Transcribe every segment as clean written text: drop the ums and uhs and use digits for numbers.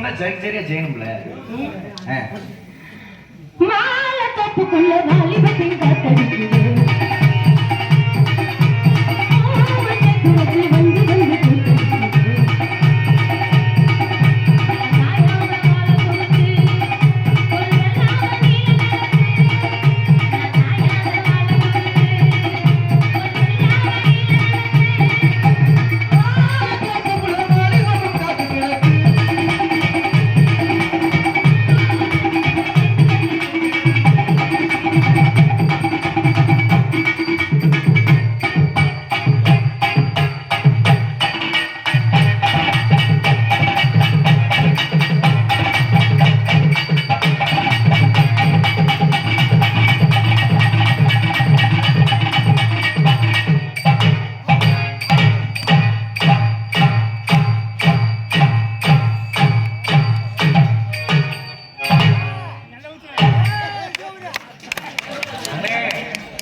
பொண்ணை சரியா செய்யணும்ல. மாலை தப்புக்குள்ள வாலிபத்தின் காத்தடிக்குது.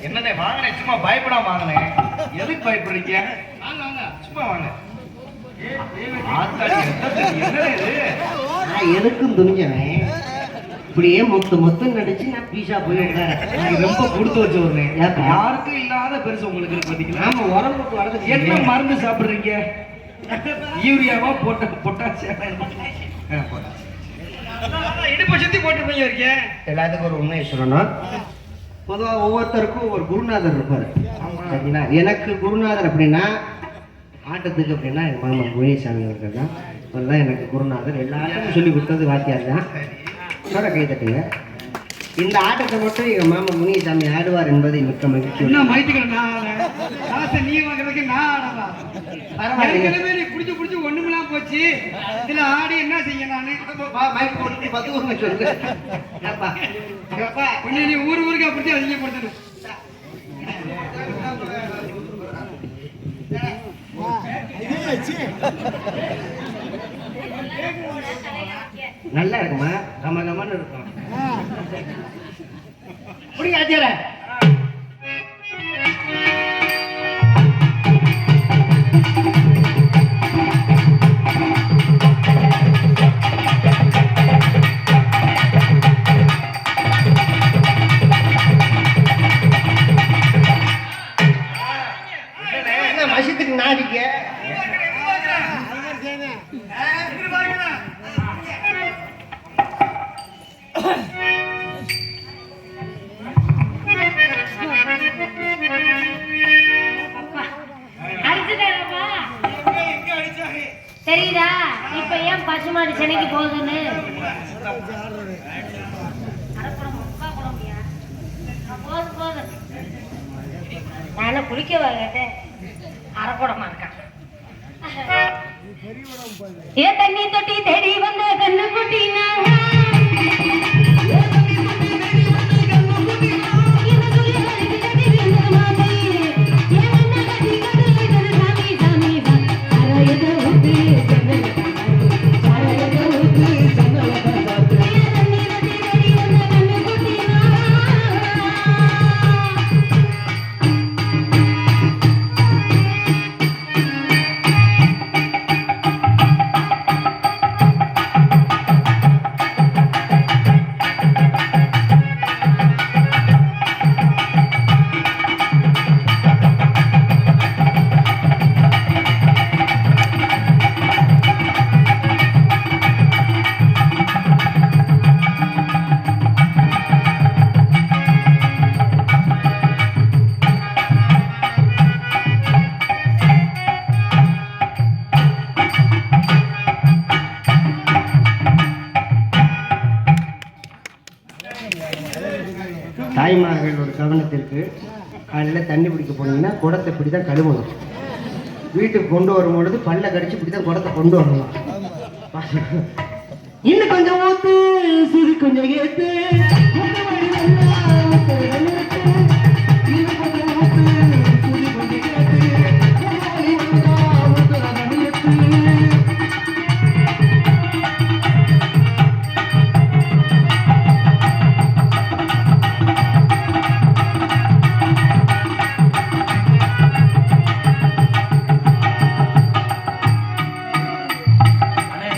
என்னண்ணே வாங்கினே, சும்மா பயப்படாம வாங்கினேன். எதுக்கு பயப்படுறீங்க? சும்மா வாங்க. எதுக்கும் துணிஞ்சவன் இப்படியே மொத்து நடிச்சு நான் பீஸா போய் ரொம்ப கொடுத்து வச்சவருனே. யாருக்கும் இல்லாத பெருசு உங்களுக்கு பாத்தீங்களா? ஆமா, உடம்புக்கு வரது என்ன மருந்து சாப்பிடுறீங்க? யூரியாவா பொட்டாசியம் இடுப்பை சுத்தி போட்டு இருக்கேன். எல்லாத்துக்கும் ஒரு உண்மையை சொல்லணும். பொதுவாக ஒவ்வொருத்தருக்கும் ஒரு குருநாதர் இருப்பார். சரிங்களா? எனக்கு குருநாதர் அப்படின்னா ஆட்டத்துக்கு அப்படின்னா எங்கள் மாமா முனிசாமி அவர்கள் தான். அவர் தான் எனக்கு குருநாதர். எல்லாருக்கும் சொல்லி கொடுத்தது வாத்தியார் தான். சொல்ல கை தட்டுங்க. இந்த ஆட்டத்தை மட்டும் எங்கள் மாமா முனிசாமி ஆடுவார் என்பதை மிக்க மகிழ்ச்சி. நீ வாங்குறதுக்கு நான் ஆடலாம். பரவாயில்ல, புடிச்சு ஒண்ணுமெல்லாம் போச்சு. இதுல ஆடி என்ன செய்ய நானு? மைக் போட்டு 10 ஊருங்க சொல்லுங்க. நீ ஊருக்கு அப்படி அதிகப்படுத்தணும். நல்லா இருக்குமா? கமகமன்னு இருக்கும். புரியுங்க ஆச்சியர. மசத்துக்கு நாடிக்க தெரியுதா இப்ப ஏன் பசுமாடு சென்னைக்கு போகுதுன்னு? நானும் குளிக்க வாங்கிட்டேன். அரைக்கூடமா இருக்கான். ஏ தண்ணி தொட்டி தேடி வந்த கண்ணு குட்டினா தாய்மார்கள் ஒரு கவனத்திற்கு, காலையில் தண்ணி பிடிக்க போனீங்கன்னா குடத்தை இப்படி தான் கழுவணும். வீட்டுக்கு கொண்டு வரும்பொழுது பல்ல கடிச்சு இப்படி தான் குடத்தை கொண்டு வரணும். இன்னும் கொஞ்சம் ஊத்து, சுதி கொஞ்சம் ஏத்து,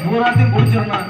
பூராத்தையும் குடிச்சிடணும்.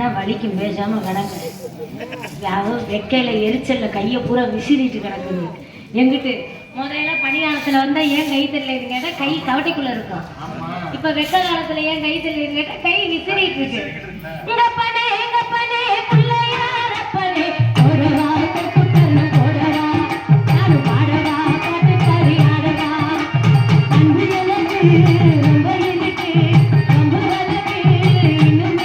தான் வலிக்கும், பேசாம கிடக்கு. வெக்கையில எரிச்சல்ல கையை பூரா விசிறிட்டு கிடக்குது. எங்கிட்டு முதல்ல பனி காலத்துல வந்தா ஏன் கை தெரியல கேட்டா கை கவட்டிக்குள்ள இருக்கும். இப்ப வெக்க காலத்துல ஏன் கை தெரியல கேட்டா கை விசிறிட்டு இருக்கு. எங்க பனே பிள்ளையாரப்பனே ஒரு வார்த்தை புத்தன போடவா யாரு பாடவா பாட்டு கறி ஆடவா அன்பு எனக்கு ரொம்ப இருக்கு ரொம்ப வளர்க்கு இன்னும்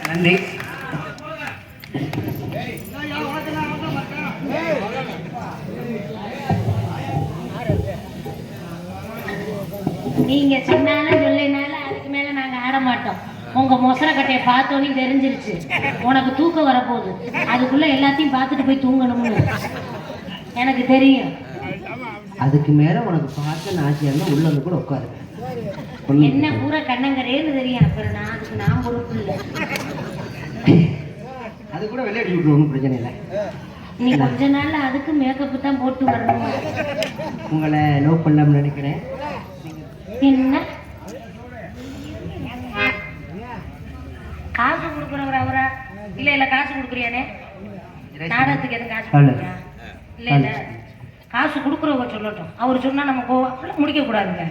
நன்றி. நீங்க சொன்னாலும் சொல்லினாலும் அதுக்கு மேல நாங்க ஆட மாட்டோம். உங்க மொசர கட்டையை பார்த்தோன்னே தெரிஞ்சிருச்சு உனக்கு தூக்கம் வரப்போகுது, அதுக்குள்ள எல்லாத்தையும் பார்த்துட்டு போய் தூங்கணும்னு எனக்கு தெரியும். அதுக்கு மேல உனக்கு பார்க்க ஆசையா இருந்தா உள்ள வந்து கூட உட்காரு. என்ன பூரா கண்ணங்கரேன்னு தெரியும். அப்புறம் நான் அதுக்கு நான் பொறுப்பு இல்லை. அது கூட விளையாடி விட்டு ஒன்றும் பிரச்சனை இல்லை. நீ கொஞ்ச நாள்ல அதுக்கு மேக்கப் தான் போட்டு வரணும். உங்களை லவ் பண்ணலாம்னு நினைக்கிறேன். என்ன காசு கொடுக்குறவர் அவரா? இல்ல இல்ல காசு கொடுக்குறியானே? நாடகத்துக்கு எதுவும் காசு கொடுக்குறியா? இல்ல இல்ல காசு கொடுக்குறவங்க சொல்லட்டும். அவர் சொன்னா நம்ம முடிக்க கூடாதுங்க.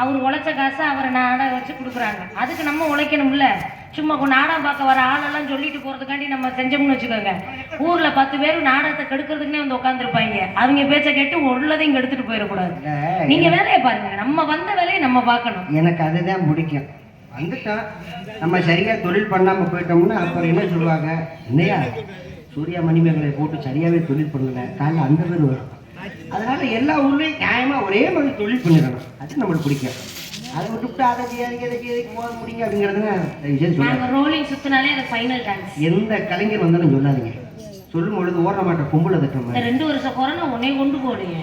அவர் உழைச்ச காசை அவரை நாடகம் வச்சு கொடுக்குறாங்க, அதுக்கு நம்ம உழைக்கணும்ல. சும்மா நாடகம் பார்க்க வர ஆளெல்லாம் சொல்லிட்டு போறதுக்காண்டி நம்ம செஞ்சோம்னு வச்சுக்கோங்க, ஊர்ல 10 பேர் நாடகத்தை கெடுக்கிறதுக்குன்னே வந்து உட்காந்துருப்பாங்க. அவங்க பேச்ச கேட்டு உள்ளதையும் இங்க எடுத்துட்டு போயிடக்கூடாது. நீங்க வேலையை பாருங்க, நம்ம வந்த வேலையை நம்ம பார்க்கணும். எனக்கு அதுதான் பிடிக்கும். வந்துட்டோம் நம்ம சரியா தொழில் பண்ணாம போயிட்டோம்னா அப்புறம் என்ன சொல்லுவாங்க, இல்லையா சூர்யா மணிமேகலை போட்டு சரியாவே தொழில் பண்ணல காலைல அந்த பேர் வரும். அதனால எல்லா ஊர்லயும் நியாயமா ஒரே மாதிரி தொழில் பண்ணிடணும், அது நம்மளுக்கு பிடிக்கும். அதை விட்டுவிட்டு அதை எதைக்கு போக முடியுங்க அப்படிங்கிறதுனா ரோலிங் சுத்தினாலே அது ஃபைனல் டான்ஸ். எந்த கலைஞர் வந்தாலும் சொல்லாதீங்க, சொல்லும் பொழுது ஓட மாட்டேன் பொம்பளை தட்டுற மாதிரி. 2 வருஷம் கொரோனா உன்னை கொண்டு போடுங்க.